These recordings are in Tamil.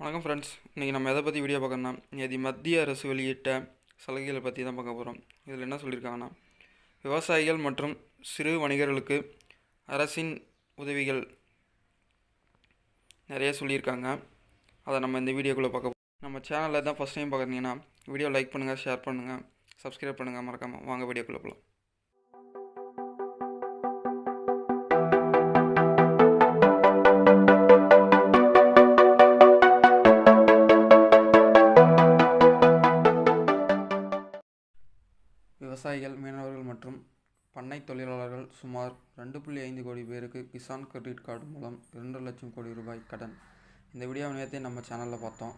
வணக்கம் ஃப்ரெண்ட்ஸ். இன்றைக்கி நம்ம எதை பற்றி வீடியோ பார்க்கணும்னா, இது மத்திய அரசு வெளியிட்ட சலுகைகளை பற்றி தான் பார்க்க போகிறோம். இதில் என்ன சொல்லியிருக்காங்கன்னா, விவசாயிகள் மற்றும் சிறு வணிகர்களுக்கு அரசின் உதவிகள் நிறைய சொல்லியிருக்காங்க. அதை நம்ம இந்த வீடியோக்குள்ளே பார்க்க போகிறோம். நம்ம சேனலில் தான் ஃபஸ்ட் டைம் பார்க்குறீங்கன்னா வீடியோ லைக் பண்ணுங்கள், ஷேர் பண்ணுங்கள், சப்ஸ்கிரைப் பண்ணுங்கள், மறக்காமல் வாங்க வீடியோக்குள்ளே போகலாம். விவசாயிகள், மீனவர்கள் மற்றும் பண்ணை தொழிலாளர்கள் சுமார் 2.5 கோடி பேருக்கு கிசான் கிரெடிட் கார்டு மூலம் 2 லட்சம் கோடி ரூபாய் கடன். இந்த வீடியோவை நேற்றே நம்ம சேனலில் பார்த்தோம்.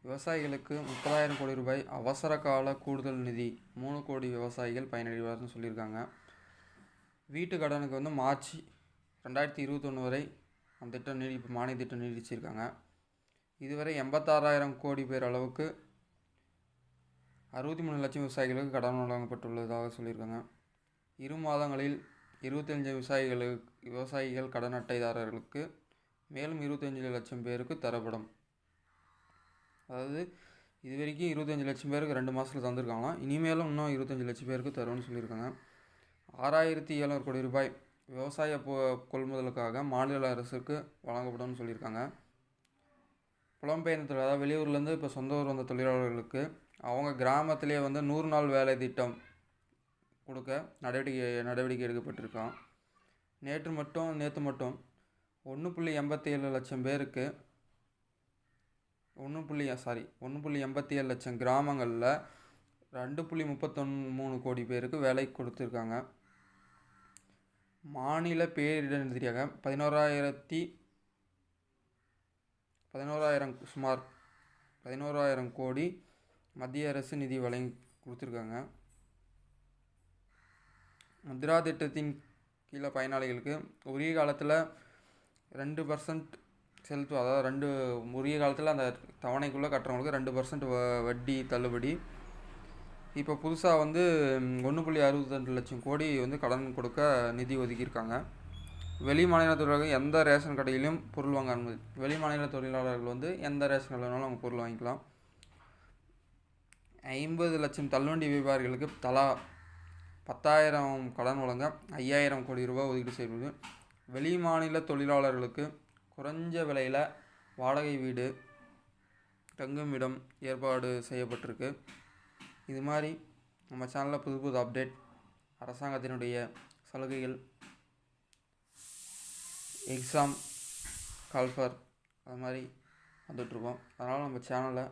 விவசாயிகளுக்கு 30,000 கோடி ரூபாய் அவசர கால கூடுதல் நிதி. 3 கோடி விவசாயிகள் பயனடைவார்னு சொல்லியிருக்காங்க. வீட்டு கடனுக்கு மார்ச் 2021 வரை அந்த திட்டம் மானிய திட்டம் நீடிச்சிருக்காங்க. இதுவரை 86,000 கோடி பேர் அளவுக்கு 63 லட்சம் விவசாயிகளுக்கு கடன் வழங்கப்பட்டுள்ளதாக சொல்லியிருக்காங்க. 2 மாதங்களில் 25 விவசாயிகள் கடன் அட்டைதாரர்களுக்கு மேலும் 25 லட்சம் பேருக்கு தரப்படும். அதாவது இது வரைக்கும் 25 லட்சம் பேருக்கு 2 மாதத்தில் தந்திருக்காங்களாம். இனிமேலும் இன்னும் 25 லட்சம் பேருக்கு தரும்னு சொல்லியிருக்காங்க. 6,700 கோடி ரூபாய் விவசாய கொள்முதலுக்காக மாநில அரசுக்கு வழங்கப்படும்னு சொல்லியிருக்காங்க. புலம்பெயர்ந்த அதாவது வெளியூர்லேருந்து இப்போ சொந்த ஊர் வந்த தொழிலாளர்களுக்கு அவங்க கிராமத்திலே 100 நாள் வேலை திட்டம் கொடுக்க நடவடிக்கை எடுக்கப்பட்டிருக்கான். நேற்று மட்டும் 1.87 லட்சம் பேருக்கு 1.87 லட்சம் கிராமங்களில் 2.33 கோடி பேருக்கு வேலை கொடுத்துருக்காங்க. மாநில பேரிடர் நிதியாக 11,000 கோடி மத்திய அரசு நிதி வழங்கி கொடுத்துருக்காங்க. முத்ரா திட்டத்தின் கீழே பயனாளிகளுக்கு உரிய காலத்தில் 2% அதாவது உரிய காலத்தில் அந்த தவணைக்குள்ளே கட்டுறவங்களுக்கு 2% வட்டி தள்ளுபடி. இப்போ புதுசாக 1.62 லட்சம் கோடி கடன் கொடுக்க நிதி ஒதுக்கியிருக்காங்க. வெளி மாநில தொழிலாளர்கள் எந்த ரேஷன் கடையிலும் பொருள் வாங்க அனுமதி. வெளி மாநில தொழிலாளர்கள் எந்த ரேஷன் கடையிலும் அவங்க பொருள் வாங்கிக்கலாம். 50 லட்சம் தள்ளுவண்டி வியாபாரிகளுக்கு தலா 10,000 கடன் வழங்க 5,000 கோடி ரூபாய் ஒதுக்கீடு செய்வது. வெளி மாநில தொழிலாளர்களுக்கு குறைஞ்ச விலையில் வாடகை வீடு, தங்குமிடம் ஏற்பாடு செய்யப்பட்டிருக்கு. இது மாதிரி நம்ம சேனலில் புது அப்டேட், அரசாங்கத்தினுடைய சலுகைகள், எக்ஸாம் கால்ஃபர் அது மாதிரி வந்துட்ருக்கோம். அதனால் நம்ம சேனலை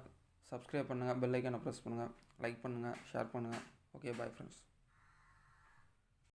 சப்ஸ்கிரைப் பண்ணுங்கள், பெல் ஐக்கானை ப்ரெஸ் பண்ணுங்கள், லைக் பண்ணுங்கள், ஷேர் பண்ணுங்கள். Okay, bye friends.